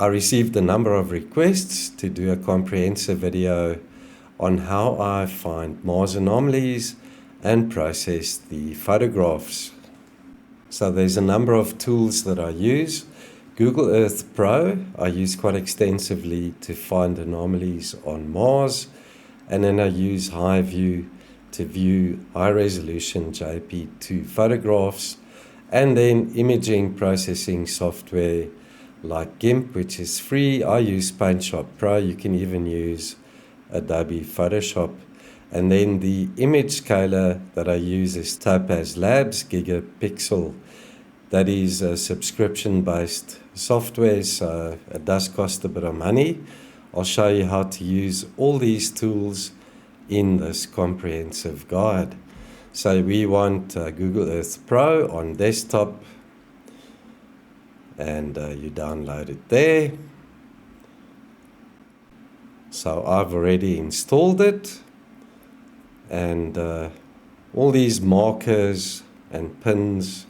I received a number of requests to do a comprehensive video on how I find Mars anomalies and process the photographs. So there's a number of tools that I use. Goggle Earth Pro I use quite extensively to find anomalies on Mars, and then I use HiView to view high-resolution JP2 photographs, and then imaging processing software like GIMP, which is free. I use PaintShop Pro. You can even use Adobe Photoshop. And then the image scaler that I use is Topaz Labs Gigapixel. That is a subscription-based software, so it does cost a bit of money. I'll show you how to use all these tools in this comprehensive guide. So we want Goggle Earth Pro on desktop, and you download it there. So I've already installed it, and all these markers and pins,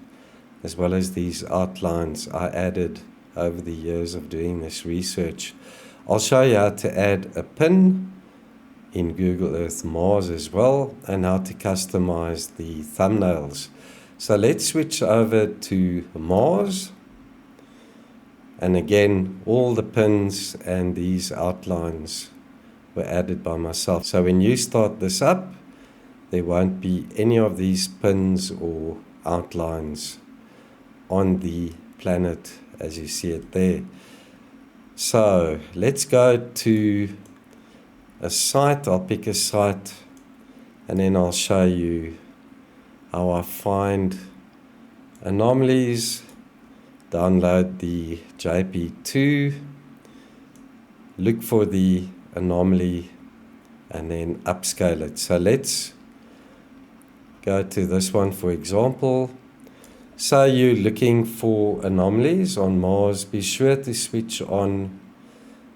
as well as these outlines, I added over the years of doing this research. I'll show you how to add a pin in Goggle Earth Mars as well, and how to customize the thumbnails. So let's switch over to Mars. And again, all the pins and these outlines were added by myself. So when you start this up, there won't be any of these pins or outlines on the planet as you see it there. So let's go to a site. I'll pick a site, and then I'll show you how I find anomalies. Download the JP2, look for the anomaly, and then upscale it. So let's go to this one, for example. So you're looking for anomalies on Mars, be sure to switch on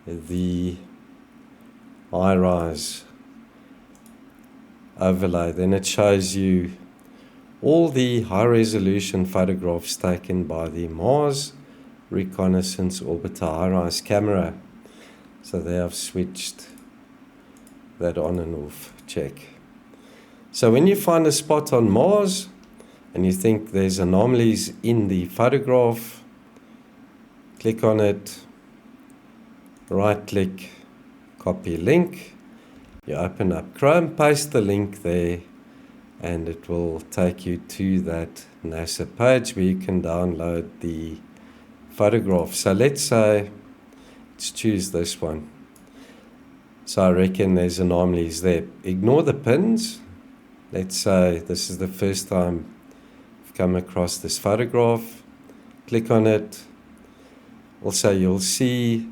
the high-res overlay. Then it shows you all the high-resolution photographs taken by the Mars Reconnaissance Orbiter high-res camera. So they have switched that on and off. Check. So when you find a spot on Mars and you think there's anomalies in the photograph, click on it, right-click, copy link. You open up Chrome, paste the link there, and it will take you to that NASA page where you can download the photograph. So let's choose this one. So I reckon there's anomalies there. Ignore the pins. Let's say this is the first time I've come across this photograph. Click on it. Also, you'll see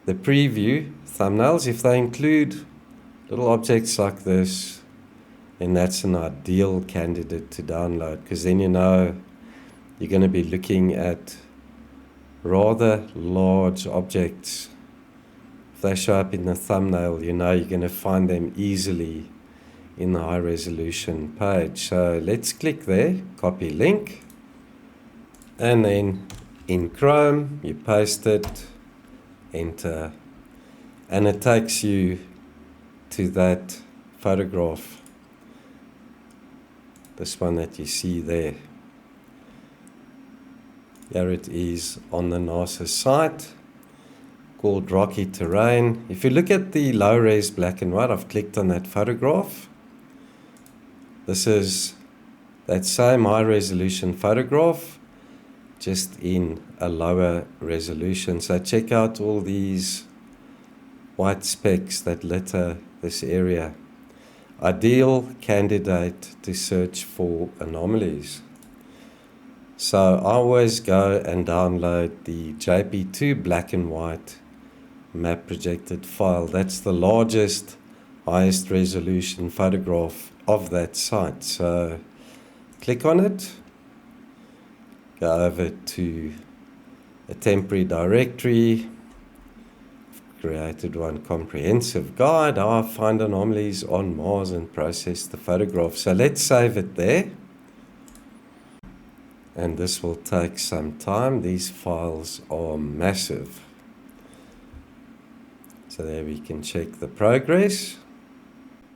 the preview thumbnails. If they include little objects like this, then that's an ideal candidate to download, because then you know you're going to be looking at rather large objects. If they show up in the thumbnail, you know you're going to find them easily in the high resolution page. So let's click there, copy link, and then in Chrome you paste it, enter, and it takes you to that photograph. This one that you see there. Here it is on the NASA site called Rocky Terrain. If you look at the low-res black and white, I've clicked on that photograph. This is that same high-resolution photograph, just in a lower resolution. So check out all these white specks that litter this area. Ideal candidate to search for anomalies. So I always go and download the JP2 black and white map projected file. That's the largest, highest resolution photograph of that site. So click on it, go over to a temporary directory. Created one comprehensive guide, how I find anomalies on Mars and process the photograph. So let's save it there. and this will take some time. These files are massive. So there we can check the progress.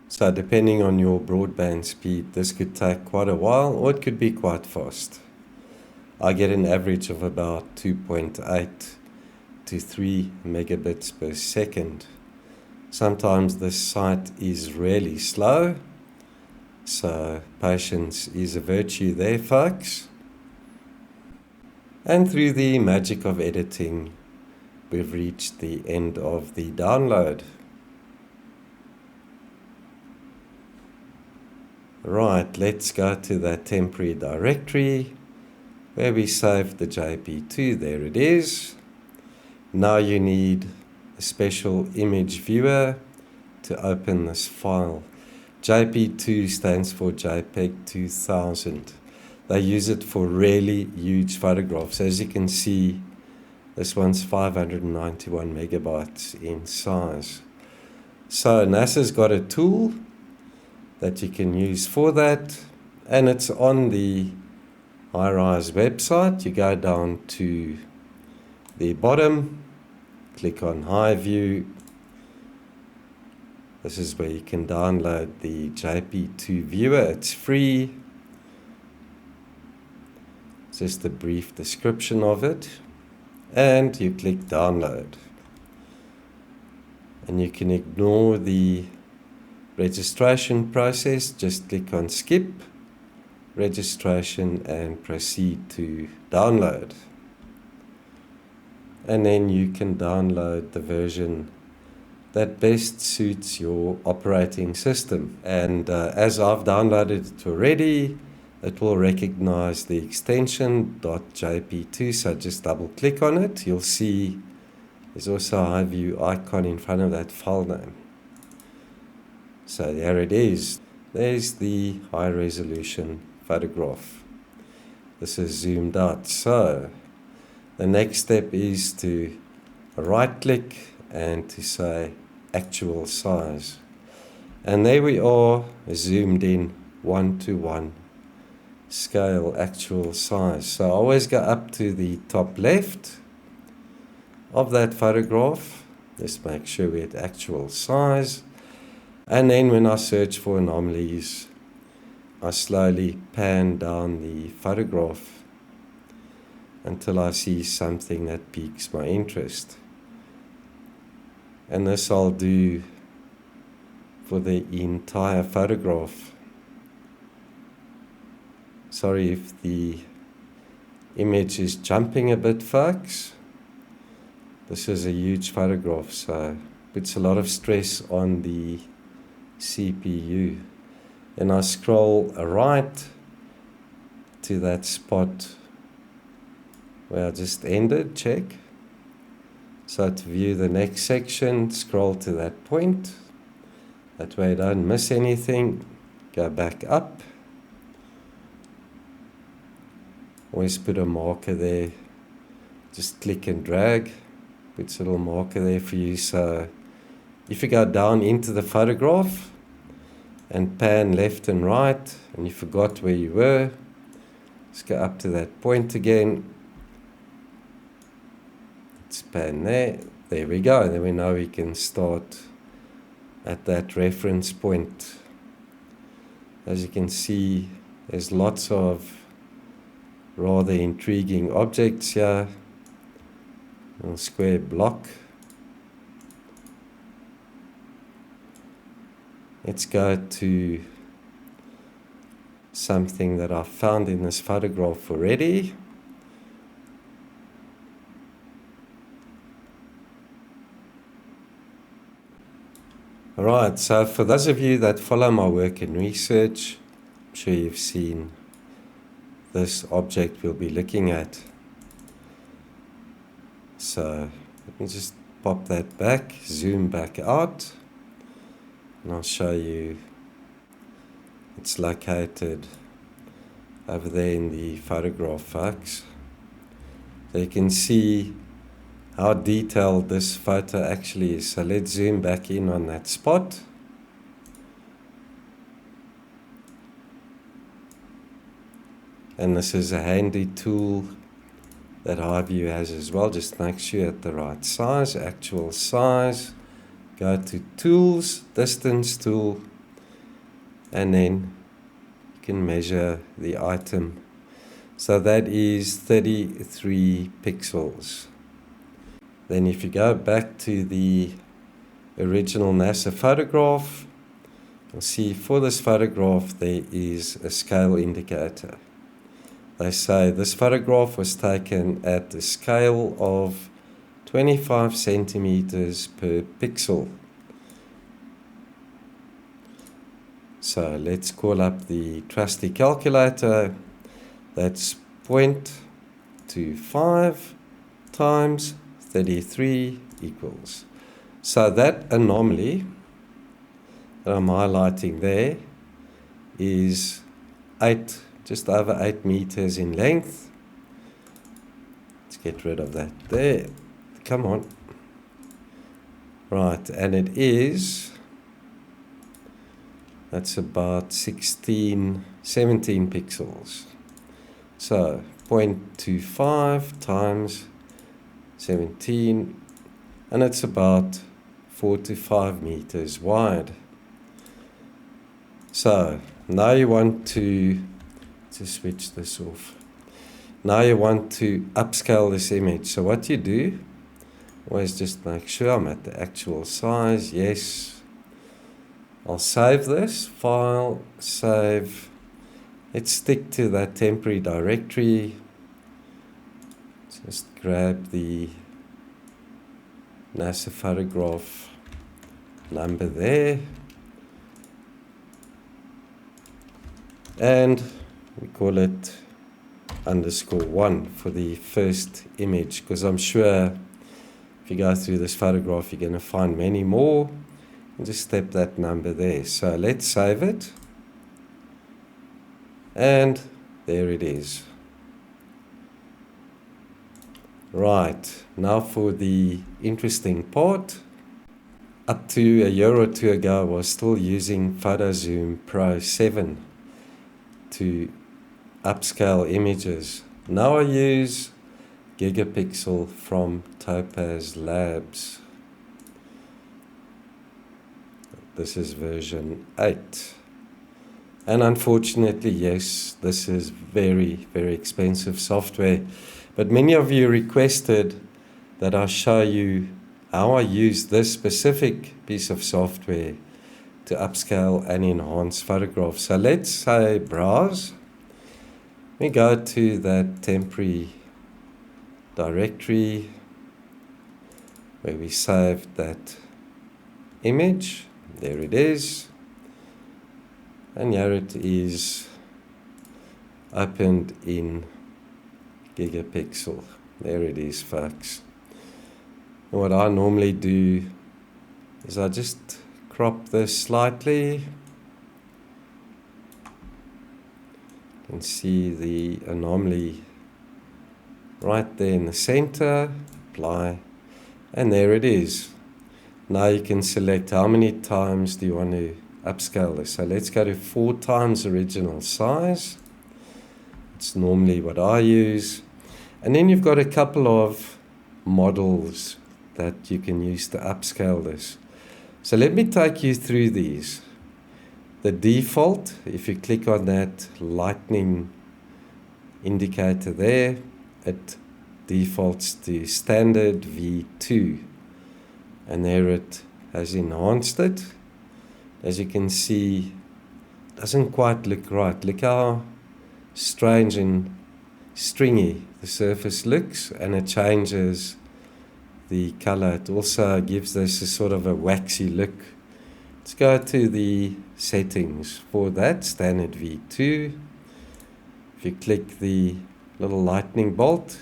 So depending on your broadband speed, this could take quite a while, or it could be quite fast. I get an average of about 2.8 to 3 megabits per second. Sometimes this site is really slow, so patience is a virtue there, folks. And through the magic of editing, we've reached the end of the download. Right, let's go to that temporary directory where we saved the JP2. There it is. Now you need a special image viewer to open this file. JP2 stands for JPEG 2000. They use it for really huge photographs. As you can see, this one's 591 megabytes in size. So NASA's got a tool that you can use for that, and it's on the HiRise website. You go down to the bottom, click on HiView. This is where you can download the JP2 viewer. It's free. Just a brief description of it, and you click download, and you can ignore the registration process. Just click on skip registration and proceed to download, and then you can download the version that best suits your operating system. And as I've downloaded it already, it will recognize the extension .jp2, so just double click on it. You'll see there's also a HiView icon in front of that file name. So there it is. There's the high resolution photograph. This is zoomed out. So the next step is to right click and to say actual size. And there we are, zoomed in 1:1 scale actual size. So I always go up to the top left of that photograph. Just make sure we're at actual size. And then when I search for anomalies, I slowly pan down the photograph until I see something that piques my interest. And this I'll do for the entire photograph. Sorry if the image is jumping a bit, folks. This is a huge photograph, so it puts a lot of stress on the CPU. And I scroll right to that spot where I just ended, check. So to view the next section, scroll to that point. That way I don't miss anything. Go back up. Always put a marker there. Just click and drag. Puts a little marker there for you. So if you go down into the photograph and pan left and right, and you forgot where you were, just go up to that point again. Let's pan there. There we go. And then we know we can start at that reference point. As you can see, there's lots of rather intriguing objects here. A little square block. Let's go to something that I found in this photograph already. Alright, so for those of you that follow my work in research, I'm sure you've seen this object we'll be looking at. So let me just pop that back, zoom back out, and I'll show you it's located over there in the photograph, folks. So you can see how detailed this photo actually is. So let's zoom back in on that spot. And this is a handy tool that HiView has as well. Just make sure you're at the right size, actual size. Go to Tools, Distance Tool, and then you can measure the item. So that is 33 pixels. Then if you go back to the original NASA photograph, you'll see for this photograph there is a scale indicator. They say this photograph was taken at the scale of 25 centimeters per pixel. So let's call up the trusty calculator. That's 0.25 times 33 equals. So that anomaly that I'm highlighting there is just over 8 meters in length. Let's get rid of that there. Come on. Right, and it is, that's about 17 pixels. So 0.25 times 17, and it's about 4 to 5 meters wide. So now you want to switch this off. Now you want to upscale this image. So what you do, always just make sure I'm at the actual size. Yes. I'll save this, File, Save. Let's stick to that temporary directory. Just grab the NASA photograph number there. And we call it _1 for the first image, because I'm sure if you go through this photograph you're going to find many more. And just step that number there. So let's save it. And there it is. Right, now for the interesting part. Up to a year or two ago I was still using PhotoZoom Pro 7 to upscale images. Now I use Gigapixel from Topaz Labs. This is version 8. And unfortunately, yes, this is very, very expensive software. But many of you requested that I show you how I use this specific piece of software to upscale and enhance photographs. So let's say browse. We go to that temporary directory where we saved that image. There it is. And here it is opened in Gigapixel. There it is, folks. And what I normally do is I just crop this slightly. You can see the anomaly right there in the center. Apply. And there it is. Now you can select how many times do you want to upscale this. So let's go to 4 times original size. It's normally what I use. And then you've got a couple of models that you can use to upscale this. So let me take you through these. The default, if you click on that lightning indicator there, it defaults to standard V2. And there it has enhanced it. As you can see, it doesn't quite look right. Look how strange and stringy the surface looks, and it changes the color. It also gives this a sort of a waxy look. Let's go to the settings for that, standard V2. If you click the little lightning bolt,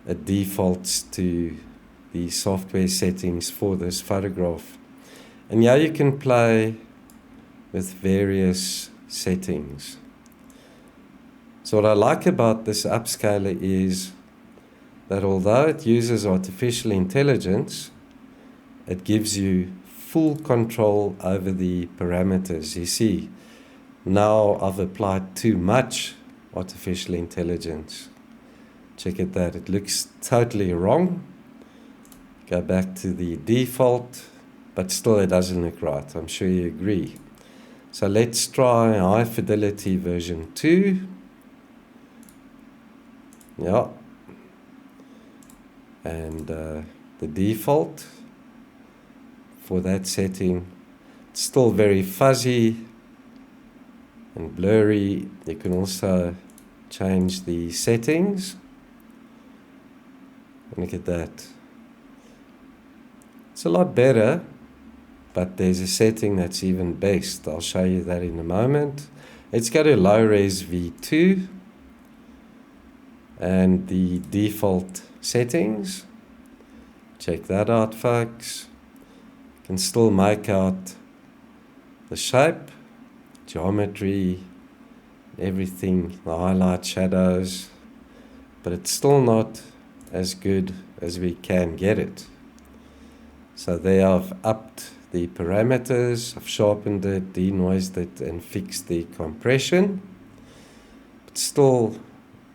it defaults to the software settings for this photograph. And here you can play with various settings. So what I like about this upscaler is that although it uses artificial intelligence, it gives you full control over the parameters. You see, now I've applied too much artificial intelligence. Check it out, it looks totally wrong. Go back to the default, but still it doesn't look right. I'm sure you agree. So let's try high fidelity version 2. Yeah. And the default for that setting, it's still very fuzzy and blurry. You can also change the settings. Look at that. It's a lot better, but there's a setting that's even best. I'll show you that in a moment. Let's go to low res V2 and the default settings. Check that out, folks. You can still make out the shape, geometry, everything, the highlight, shadows, but it's still not as good as we can get it. So there I've upped the parameters, I've sharpened it, denoised it, and fixed the compression. But still,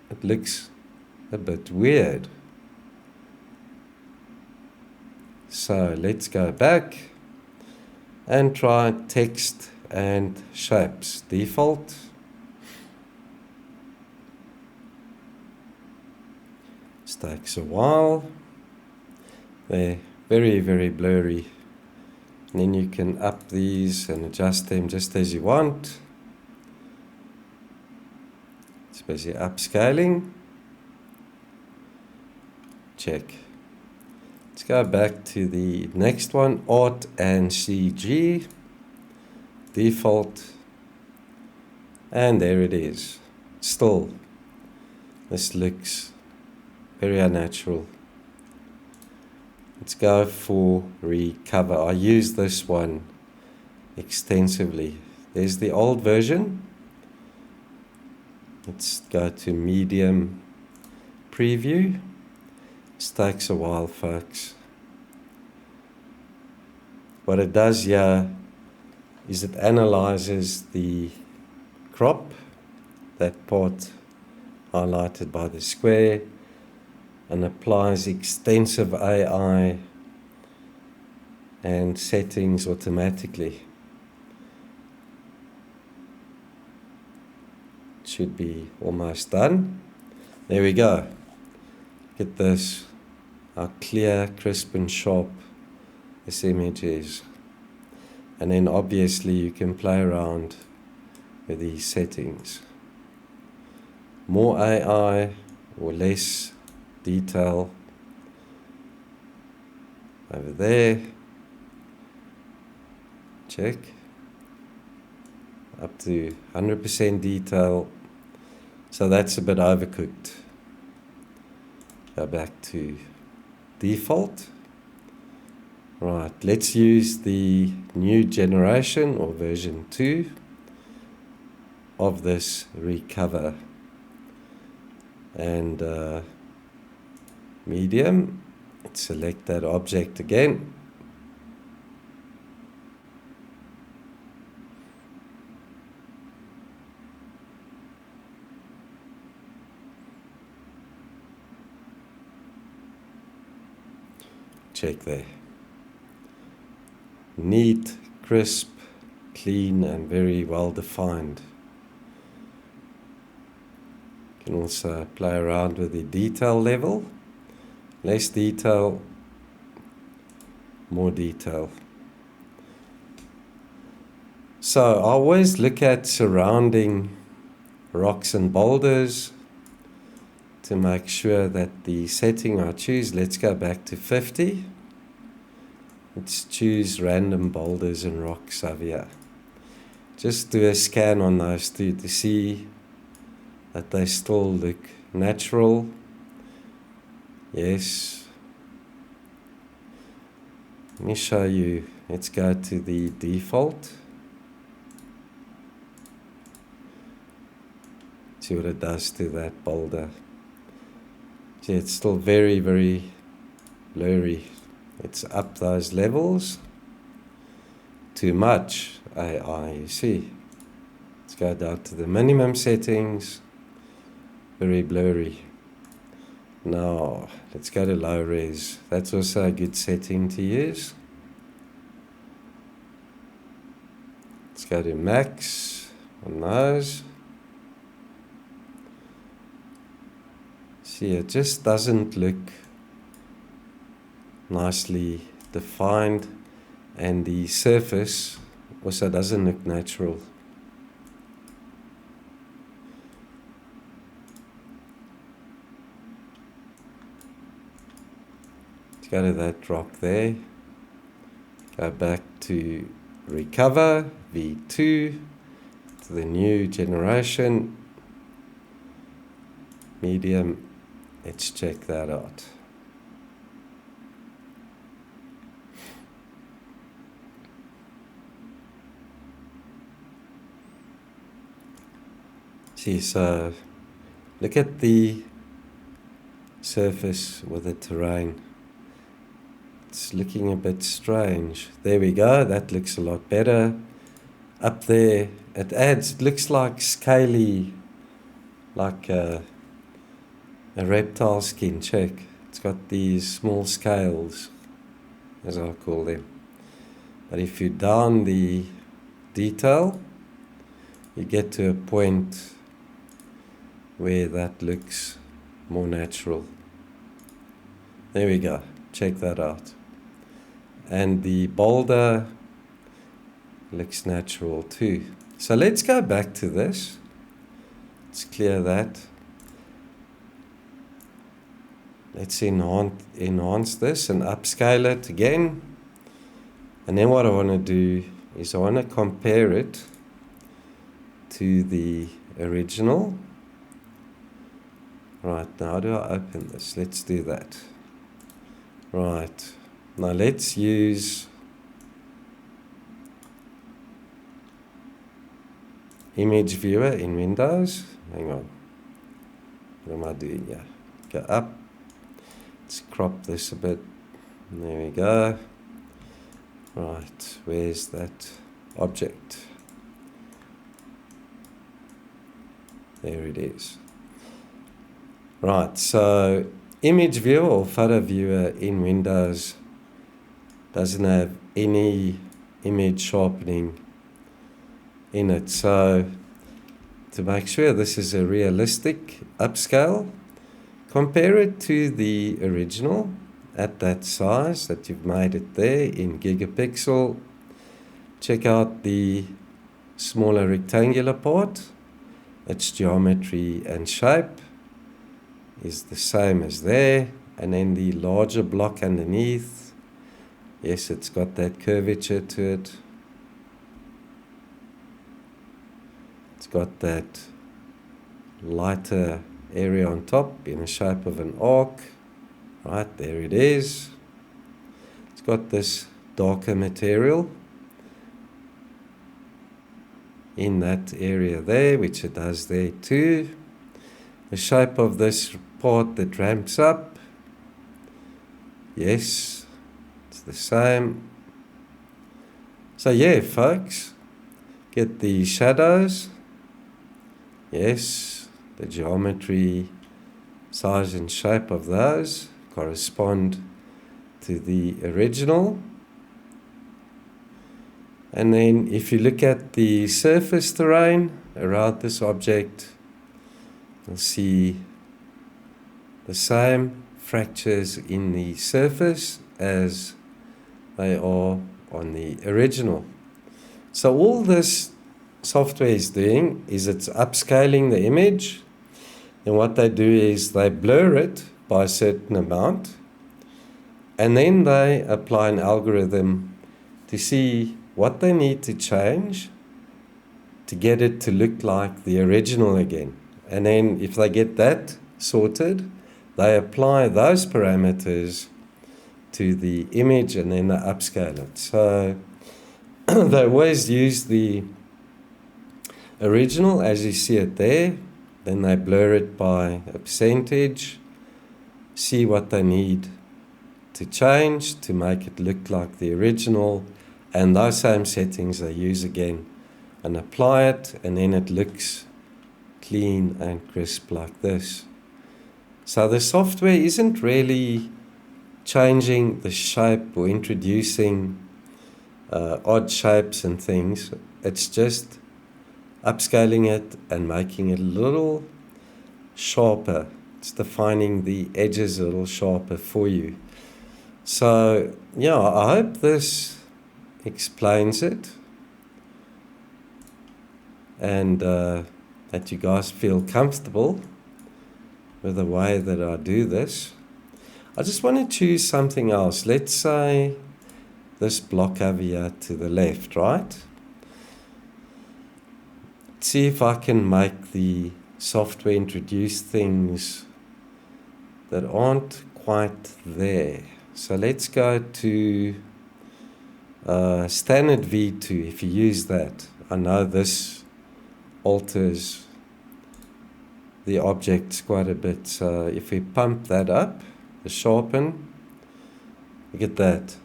it looks a bit weird. So let's go back and try text and shapes. Default. This takes a while. They're very, very blurry. And then you can up these and adjust them just as you want. It's busy upscaling. Check. Let's go back to the next one, Art and CG. Default. And there it is. Still, this looks very unnatural. Let's go for recover. I use this one extensively. There's the old version. Let's go to medium preview. This takes a while, folks. What it does here is it analyzes the crop, that part highlighted by the square, and applies extensive AI and settings automatically. It should be almost done. There we go. Look at this, how clear, crisp and sharp this image is. And then obviously you can play around with these settings. More AI or less detail over there. Check. Up to 100% detail. So that's a bit overcooked. Go back to default. Right, let's use the new generation or version 2 of this recover. And medium, let's select that object again. Check there. Neat, crisp, clean and very well defined. You can also play around with the detail level. Less detail, more detail. So I always look at surrounding rocks and boulders to make sure that the setting I choose, let's go back to 50. Let's choose random boulders and rocks over here. Just do a scan on those two to see that they still look natural. Yes. Let me show you. Let's go to the default. See what it does to that boulder. See, it's still very, very blurry. It's up those levels. Too much AI, you see. Let's go down to the minimum settings. very blurry. Now, let's go to low res. That's also a good setting to use. Let's go to max on those. See, it just doesn't look nicely defined, and the surface also doesn't look natural. Let's go to that rock there. Go back to recover V2 to the new generation medium. Let's check that out. See, so look at the surface with the terrain. It's looking a bit strange. There we go, that looks a lot better. Up there, it looks like scaly, like a reptile skin. Check, it's got these small scales, as I call them. But if you down the detail, you get to a point where that looks more natural. There we go, check that out. And the boulder looks natural too. So let's go back to this. Let's clear that. Let's enhance this and upscale it again. And then what I want to do is I want to compare it to the original. Right, now how do I open this? Let's do that. Right, now let's use image viewer in Windows. Hang on, what am I doing here? Go up, let's crop this a bit. There we go. Right, where's that object? There it is. Right, so image viewer or photo viewer in Windows doesn't have any image sharpening in it. So to make sure this is a realistic upscale, compare it to the original at that size that you've made it there in Gigapixel. Check out the smaller rectangular part. Its geometry and shape is the same as there, and then the larger block underneath, yes, it's got that curvature to it. It's got that lighter area on top in the shape of an arc. Right, there it is. It's got this darker material in that area there, which it does there too. The shape of this part that ramps up, yes, it's the same. So yeah, folks, get the shadows, yes, the geometry, size and shape of those correspond to the original. And then if you look at the surface terrain around this object, you'll see the same fractures in the surface as they are on the original. So all this software is doing is it's upscaling the image, and what they do is they blur it by a certain amount, and then they apply an algorithm to see what they need to change to get it to look like the original again. And then if they get that sorted, they apply those parameters to the image and then they upscale it. So they always use the original as you see it there, then they blur it by a percentage, see what they need to change to make it look like the original, and those same settings they use again and apply it, and then it looks clean and crisp like this. So the software isn't really changing the shape or introducing odd shapes and things. It's just upscaling it and making it a little sharper. It's defining the edges a little sharper for you. So yeah, I hope this explains it, and that you guys feel comfortable with the way that I do this. I just want to choose something else. Let's say this block over here to the left, right? See if I can make the software introduce things that aren't quite there. So let's go to standard V2. If you use that, I know this alters the objects quite a bit. So if we pump that up, the sharpen, look at that.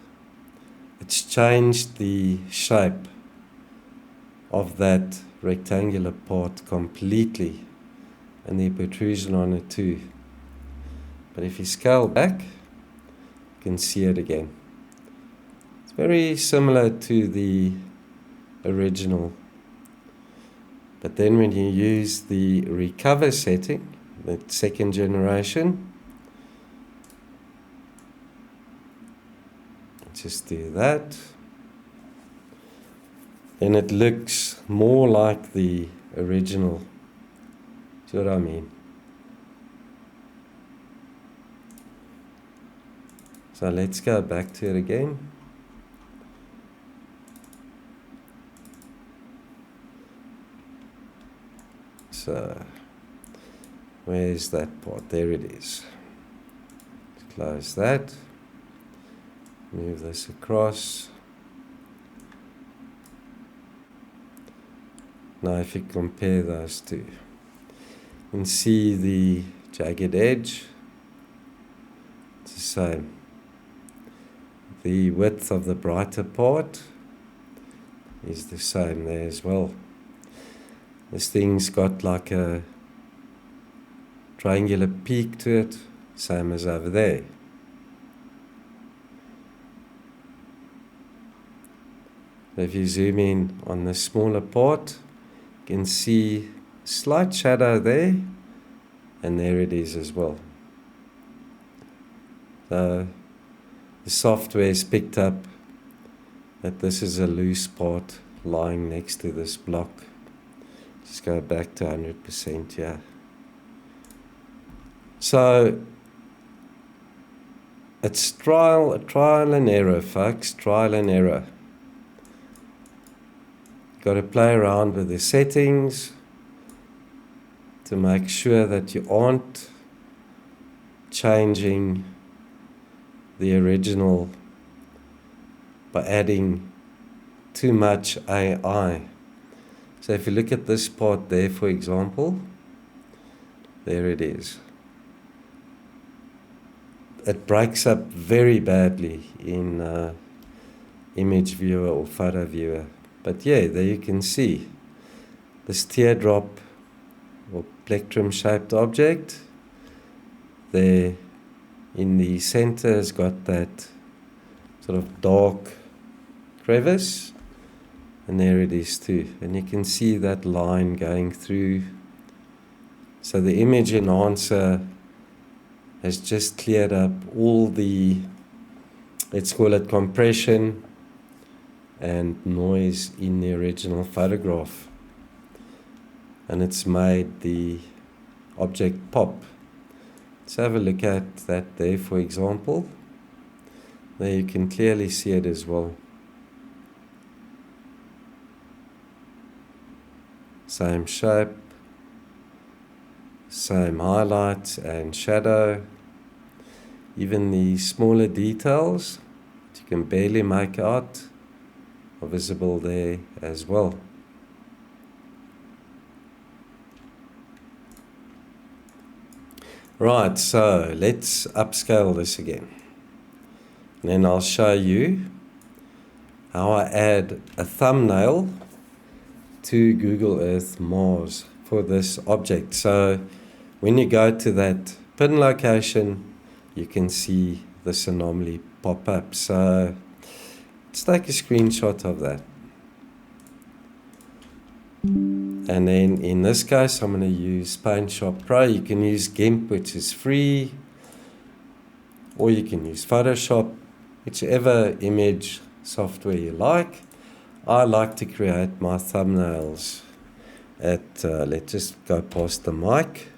It's changed the shape of that rectangular part completely, and the protrusion on it too. But if you scale back, you can see it again. It's very similar to the original. But then when you use the recover setting, the second generation, just do that. Then it looks more like the original. See what I mean? So let's go back to it again. So where's that part? There it is. Let's close that. Move this across. Now if you compare those two, you can see the jagged edge. It's the same. The width of the brighter part is the same there as well. This thing's got like a triangular peak to it, same as over there. If you zoom in on the smaller part, you can see slight shadow there, and there it is as well. So the software has picked up that this is a loose part lying next to this block. Just go back to 100% here. So it's trial and error, folks, trial and error. Got to play around with the settings to make sure that you aren't changing the original by adding too much AI. So if you look at this part there, for example, there it is. It breaks up very badly in image viewer or photo viewer. But yeah, there you can see this teardrop or plectrum shaped object. There in the center has got that sort of dark crevice, and there it is too. And you can see that line going through. So the image enhancer has just cleared up all the, let's call it compression and noise in the original photograph, and it's made the object pop. Let's have a look at that there, for example. There you can clearly see it as well. Same shape, same highlights and shadow. Even the smaller details that you can barely make out are visible there as well. Right, so let's upscale this again. And then I'll show you how I add a thumbnail to Google Earth Mars for this object. So when you go to that pin location, you can see this anomaly pop up. So let's take a screenshot of that. And then in this case, I'm going to use PaintShop Pro. You can use GIMP, which is free, or you can use Photoshop, whichever image software you like. I like to create my thumbnails at, let's just go past the mic,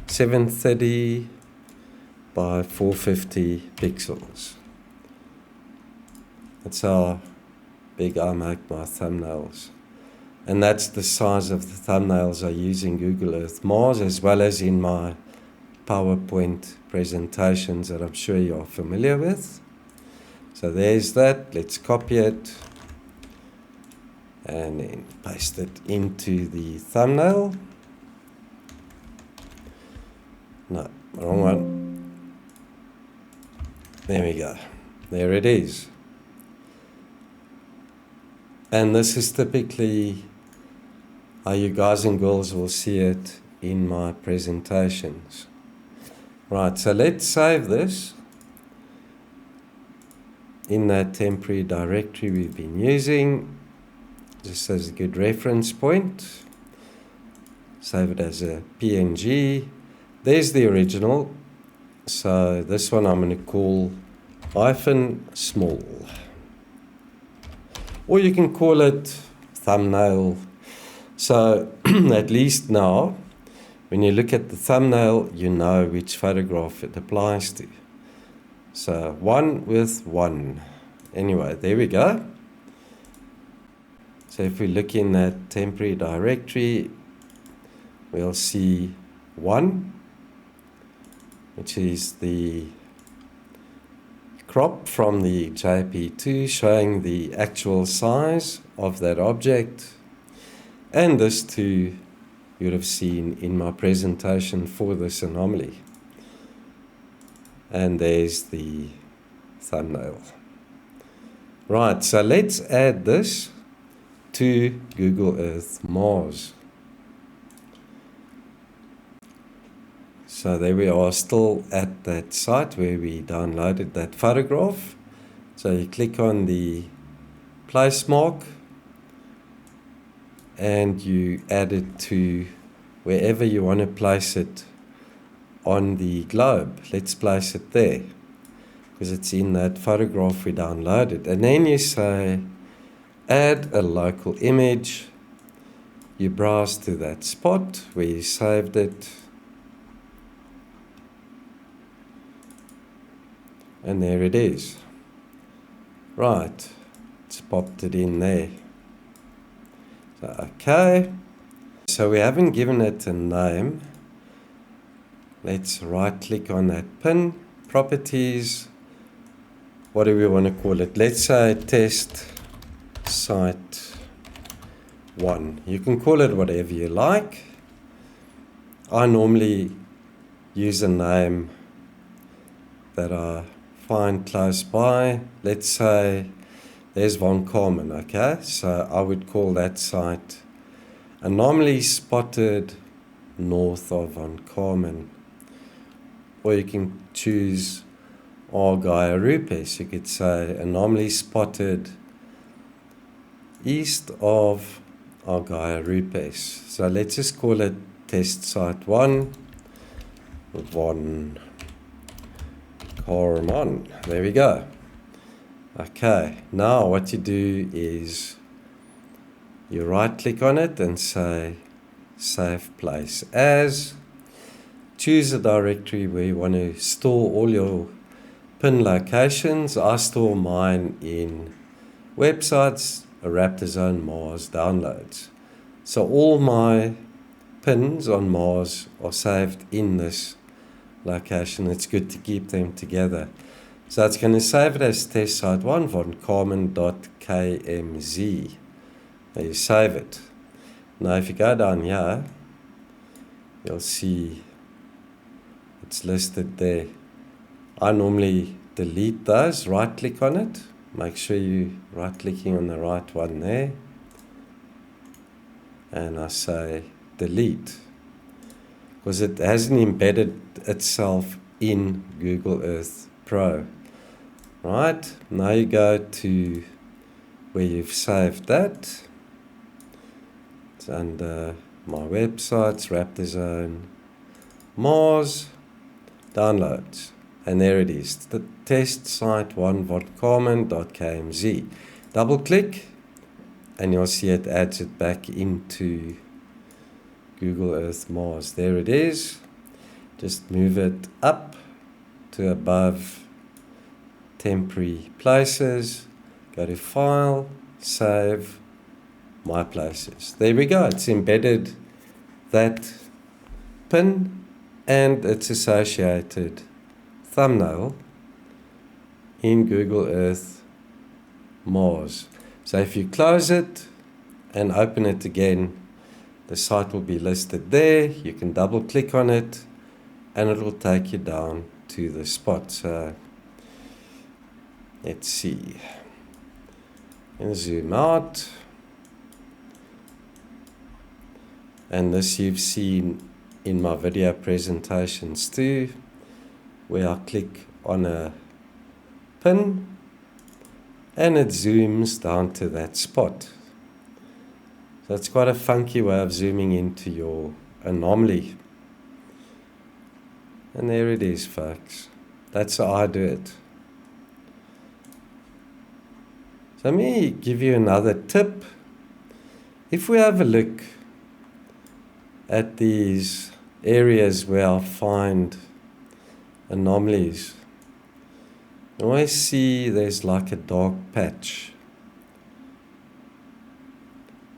730 by 450 pixels. That's how big I make my thumbnails. And that's the size of the thumbnails I use in Google Earth Mars, as well as in my PowerPoint presentations that I'm sure you are familiar with. So there's that. Let's copy it and then paste it into the thumbnail. No, wrong one. There we go. There it is. And this is typically how you guys and girls will see it in my presentations. Right, so let's save this in that temporary directory we've been using, just as a good reference point. Save it as a PNG. There's the original. So this one I'm going to call -small. Or you can call it thumbnail. So at least now, when you look at the thumbnail, you know which photograph it applies to. So 1 with 1. Anyway, there we go. So if we look in that temporary directory, we'll see 1, which is the crop from the JP2 showing the actual size of that object. And this 2 you would have seen in my presentation for this anomaly. And there's the thumbnail. Right, so let's add this to Google Earth Mars. So there we are, still at that site where we downloaded that photograph. So you click on the place mark and you add it to wherever you want to place it on the globe. Let's place it there because it's in that photograph we downloaded. And then you say add a local image. You browse to that spot where you saved it. And there it is. Right, it's popped it in there. So, okay. So we haven't given it a name. Let's right click on that pin, properties. What do we want to call it? Let's say test site 1. You can call it whatever you like. I normally use a name that I find close by. Let's say there's Von Carmen, okay? So I would call that site Anomalies spotted north of Von Carmen. Or you can choose Gaia Rupes. You could say Anomalies spotted east of Gaia Rupes. So let's just call it test site 1, Von Carmen. There we go. Okay, now what you do is you right click on it and say save place as. Choose a directory where you want to store all your pin locations. I store mine in websites, a Raptor Zone Mars downloads. So all my pins on Mars are saved in this location. It's good to keep them together. So it's going to save it as test site 1 von Carmen.kmz. There you save it. Now if you go down here, you'll see it's listed there. I normally delete those, right click on it. Make sure you right clicking on the right one there. And I say delete, because it hasn't embedded itself in Google Earth Pro. Right, now you go to where you've saved that. It's under my websites, Raptor Zone, Mars, downloads. And there it is, the test site 1.Carmen.kmz. Double click and you'll see it adds it back into Google Earth Mars. There it is. Just move it up to above temporary places. Go to File, Save, My Places. There we go. It's embedded that pin and its associated thumbnail in Google Earth Mars. So if you close it and open it again, the site will be listed there. You can double click on it and it will take you down to the spot. So let's see. And zoom out. And this you've seen in my video presentations too, where I click on a pin and it zooms down to that spot. So it's quite a funky way of zooming into your anomaly. And there it is, folks. That's how I do it. So let me give you another tip. If we have a look at these areas where I find anomalies, you always see there's like a dark patch.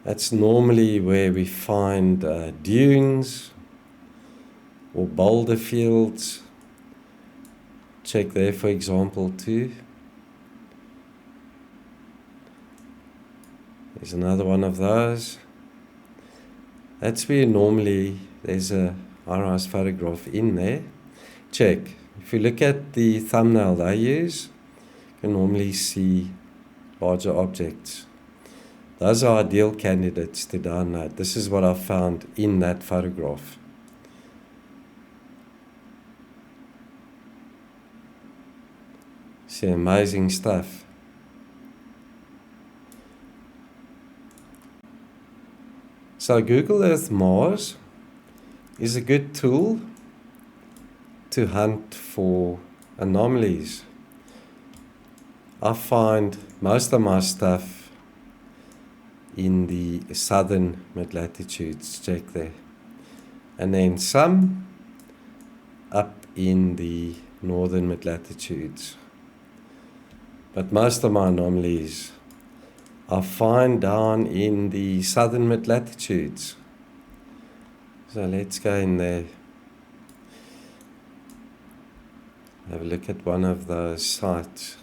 That's normally where we find dunes or boulder fields. Check there, for example, too. There's another one of those. That's where normally there's a high-rise photograph in there. Check. If you look at the thumbnail they use, you can normally see larger objects. Those are ideal candidates to download. This is what I found in that photograph. See, amazing stuff. So Google Earth Mars is a good tool to hunt for anomalies. I find most of my stuff in the southern mid-latitudes, check there. And then some up in the northern mid-latitudes. But most of my anomalies I find down in the southern mid-latitudes. So let's go in there. Have a look at one of those sites.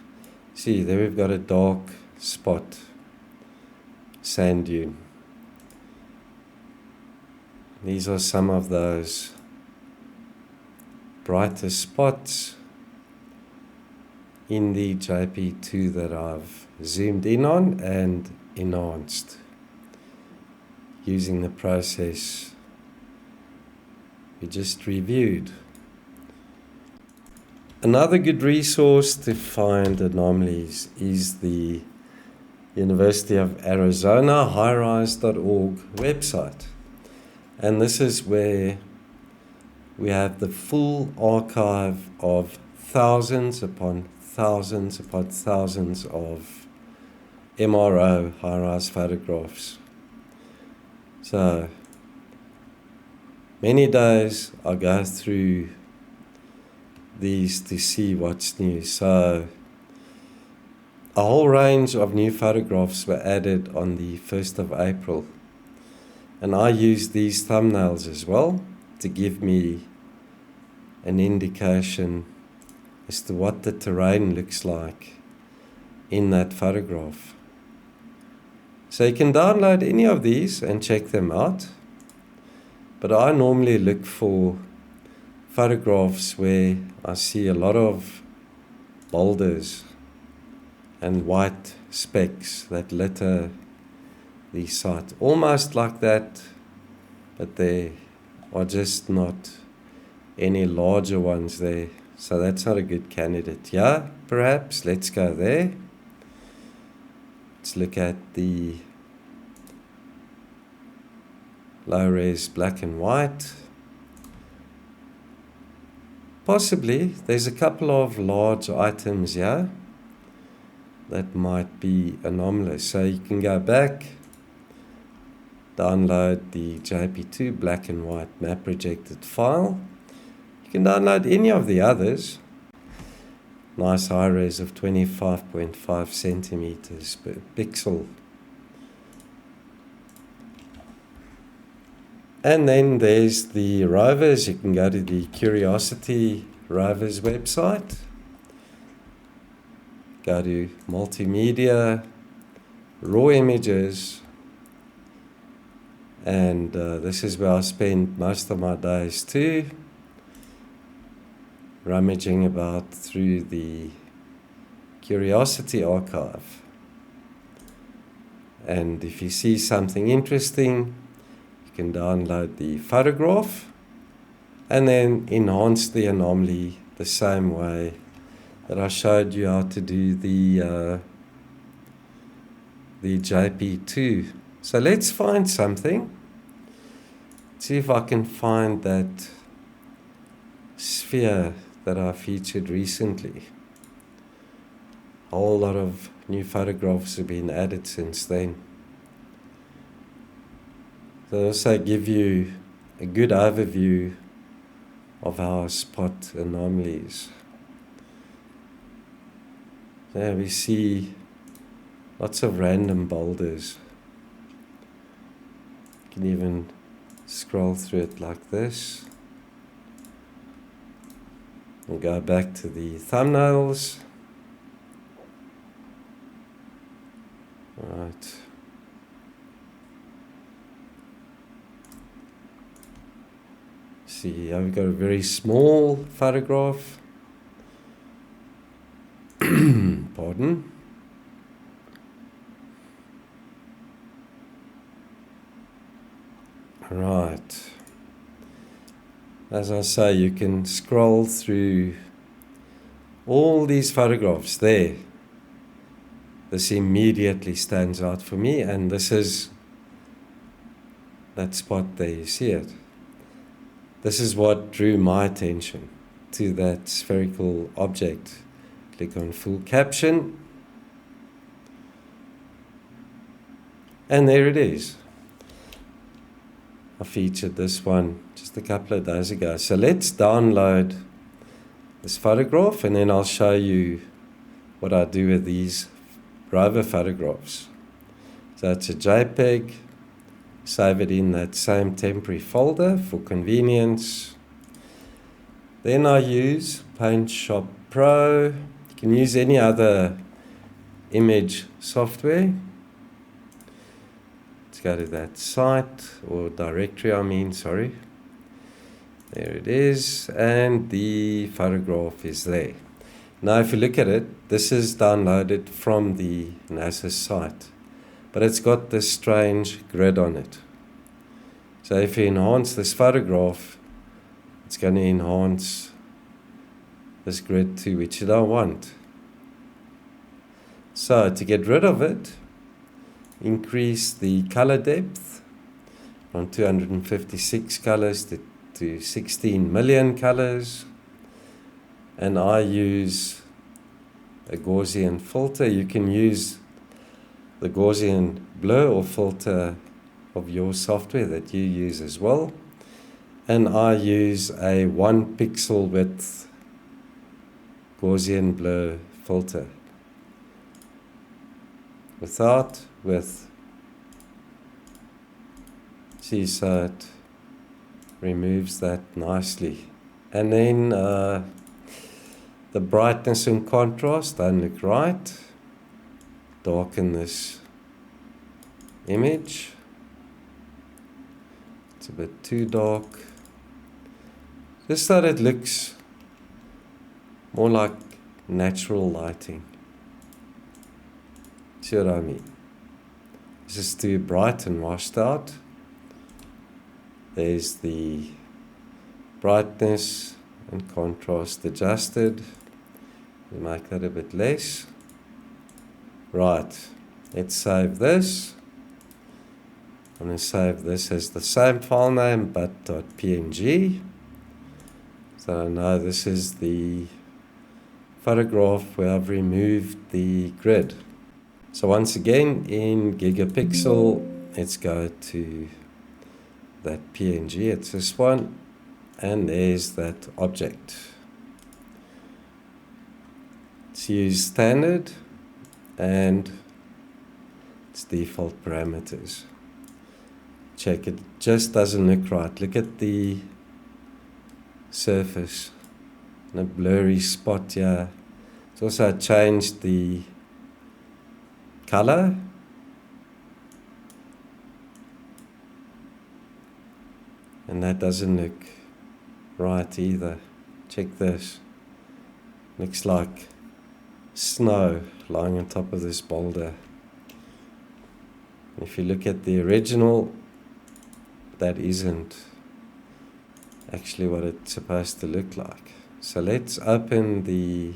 See, there we've got a dark spot. Sand dune. These are some of those brighter spots in the JP2 that I've zoomed in on and enhanced using the process we just reviewed. Another good resource to find anomalies is the University of Arizona highrise.org website. And this is where we have the full archive of thousands upon thousands upon thousands of MRO high-rise photographs. So many days I go through these to see what's new. So a whole range of new photographs were added on the 1st of April. And I use these thumbnails as well to give me an indication as to what the terrain looks like in that photograph. So you can download any of these and check them out. But I normally look for photographs where I see a lot of boulders and white specks that litter the site. Almost like that but there are just not any larger ones there. So that's not a good candidate. Yeah, perhaps. Let's go there. Let's look at the low-res black and white. Possibly. There's a couple of large items here that might be anomalous. So you can go back, download the JP2 black and white map projected file. You can download any of the others. Nice high res of 25.5 centimeters per pixel. And then there's the Rovers. You can go to the Curiosity Rovers website. Go to Multimedia, Raw Images, and this is where I spend most of my days too, rummaging about through the Curiosity archive. And if you see something interesting, you can download the photograph and then enhance the anomaly the same way that I showed you how to do the JP2. So let's find something. See if I can find that sphere that I featured recently. A whole lot of new photographs have been added since then. So also give you a good overview of how I spot anomalies. There we see lots of random boulders. You can even scroll through it like this. And go back to the thumbnails. Right. See, here we've got a very small photograph. Pardon. Right. As I say, you can scroll through all these photographs there. This immediately stands out for me, and this is that spot there, you see it. This is what drew my attention to that spherical object. Click on full caption, and there it is. I featured this one just a couple of days ago. So let's download this photograph, and then I'll show you what I do with these Rover photographs. So it's a JPEG. Save it in that same temporary folder for convenience. Then I use Paint Shop Pro. You can use any other image software. Let's go to that site, or directory sorry. There it is, and the photograph is there. Now if you look at it, this is downloaded from the NASA site, but it's got this strange grid on it. So if you enhance this photograph, it's going to enhance this grid too, which you don't want. So to get rid of it, increase the color depth from 256 colors to 16 million colors. And I use a Gaussian filter. You can use the Gaussian blur or filter of your software that you use as well. And I use a 1 pixel width Gaussian blur filter. Without, with. See, so it removes that nicely. And then the brightness and contrast don't look right. Darken this image. It's a bit too dark. Just so that it looks more like natural lighting. See what I mean? This is too bright and washed out. There's the brightness and contrast adjusted. We'll make that a bit less. Right, let's save this. I'm going to save this as the same file name but .png. So now this is the photograph where I've removed the grid. So once again in Gigapixel, let's go to that PNG, it's this one, and there's that object. Let's use standard and its default parameters. Check, it just doesn't look right. Look at the surface, and a blurry spot here. It's also changed the color. And that doesn't look right either. Check this. Looks like snow lying on top of this boulder. If you look at the original, that isn't actually what it's supposed to look like. So let's open the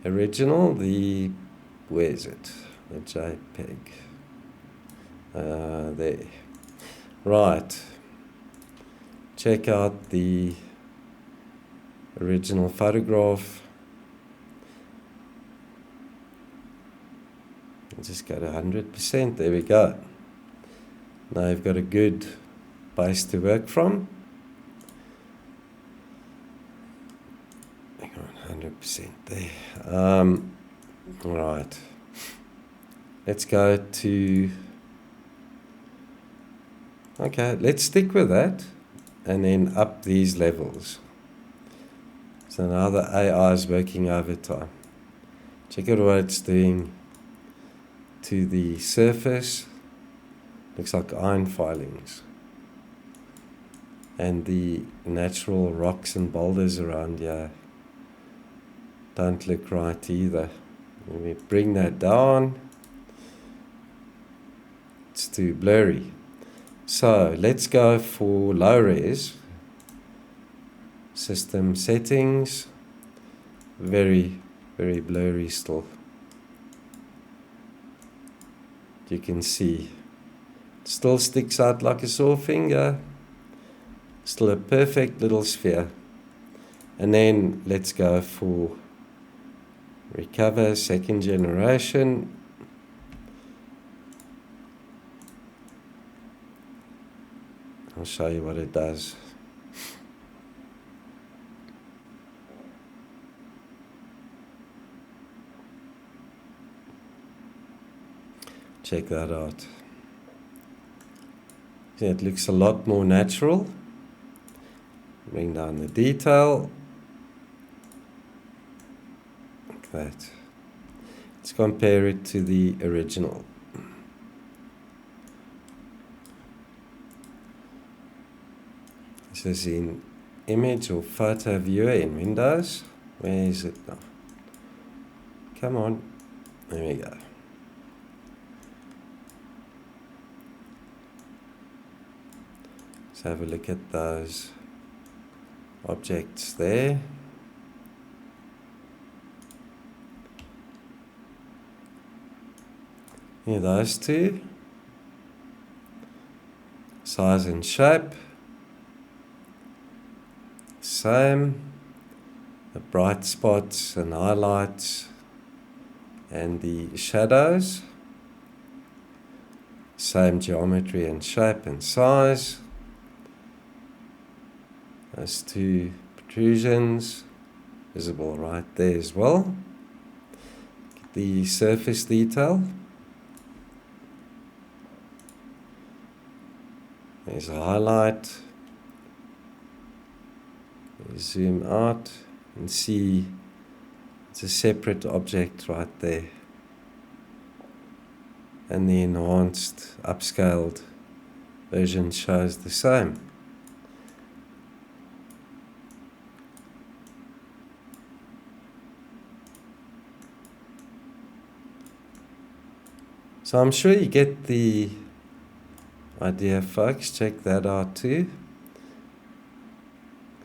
original, where is it? The JPEG. There. Right. Check out the original photograph. Just go to 100%. There we go. Now you've got a good base to work from. Hang on, 100% there. Right. Let's go to... Okay, let's stick with that and then up these levels. So now the AI is working overtime. Check out what it's doing to the surface. Looks like iron filings. And the natural rocks and boulders around here don't look right either. Let me bring that down. It's too blurry. So let's go for low res. System settings. Very, very blurry still. You can see it still sticks out like a sore finger. Still a perfect little sphere. And then let's go for recover second generation. I'll show you what it does. Check that out. See, it looks a lot more natural. Bring down the detail. Like that. Let's compare it to the original. This is in image or photo viewer in Windows. Where is it now? Come on. There we go. Let's have a look at those objects there. Here, those two. Size and shape. Same. The bright spots and highlights and the shadows. Same geometry and shape and size. Those two protrusions visible right there as well. Get the surface detail. There's a highlight. Zoom out and see it's a separate object right there. And the enhanced, upscaled version shows the same. So I'm sure you get the my dear folks, check that out too.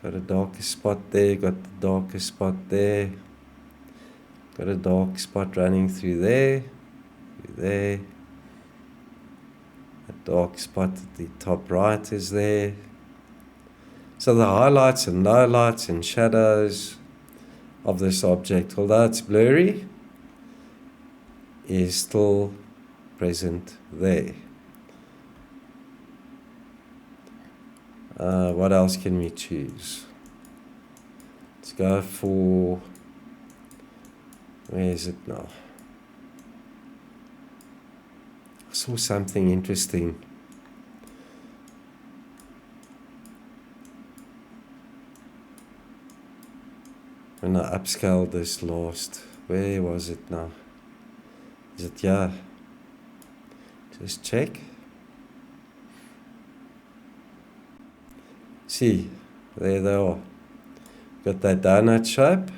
Got a darker spot there, got the darker spot there, got a dark spot running through there, a dark spot at the top right is there. So the highlights and lowlights and shadows of this object, although it's blurry, is still present there. What else can we choose? Let's go for, where is it now? I saw something interesting. When I upscaled this last, where was it now? Is it here? Just check. See, there they are. Got that donut shape.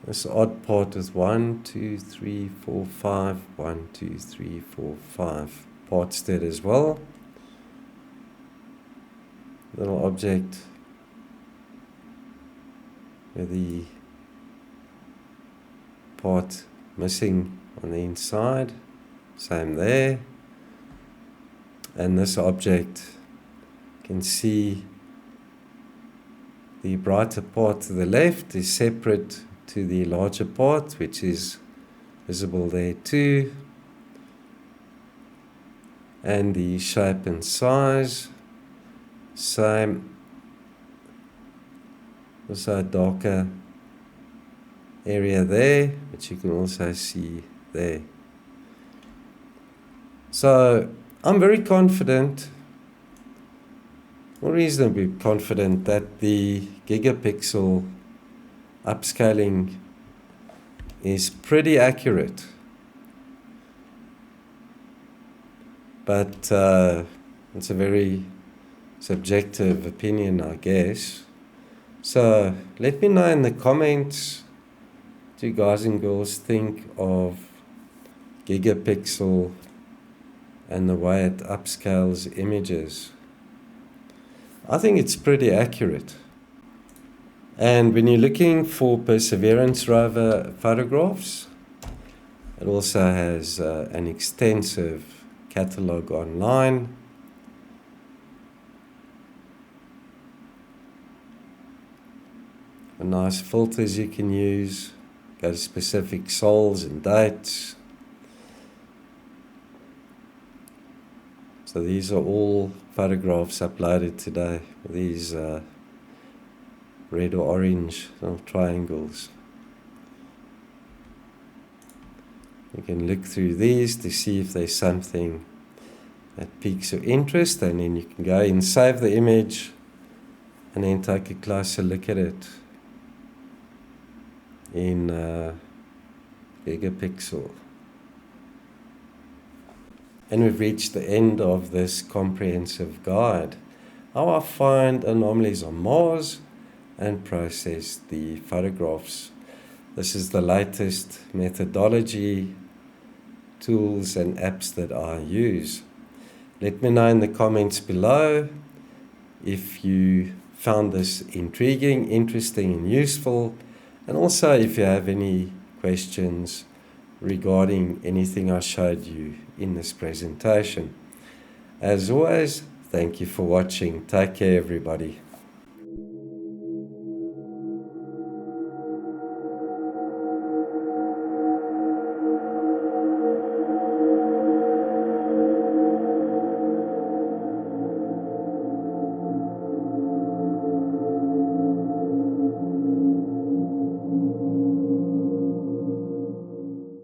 This odd part is 1, 2, 3, 4, 5. 1, 2, 3, 4, 5 parts there as well. Little object with the part missing on the inside. Same there. And this object, you can see the brighter part to the left is separate to the larger part, which is visible there too. And the shape and size, same. Also a darker area there, which you can also see there. So I'm very confident, or reasonably confident, that the Gigapixel upscaling is pretty accurate. But it's a very subjective opinion, I guess. So let me know in the comments what you guys and girls think of Gigapixel and the way it upscales images. I think it's pretty accurate. And when you're looking for Perseverance rover photographs, it also has an extensive catalogue online. Nice filters you can use, go to specific sols and dates. So these are all photographs uploaded today. These red or orange little triangles. You can look through these to see if there's something that piques your interest, and then you can go and save the image and then take a closer look at it in Gigapixel. And we've reached the end of this comprehensive guide. How I find anomalies on Mars and process the photographs. This is the latest methodology, tools and apps that I use. Let me know in the comments below if you found this intriguing, interesting and useful, and also if you have any questions regarding anything I showed you in this presentation. As always, thank you for watching. Take care, everybody.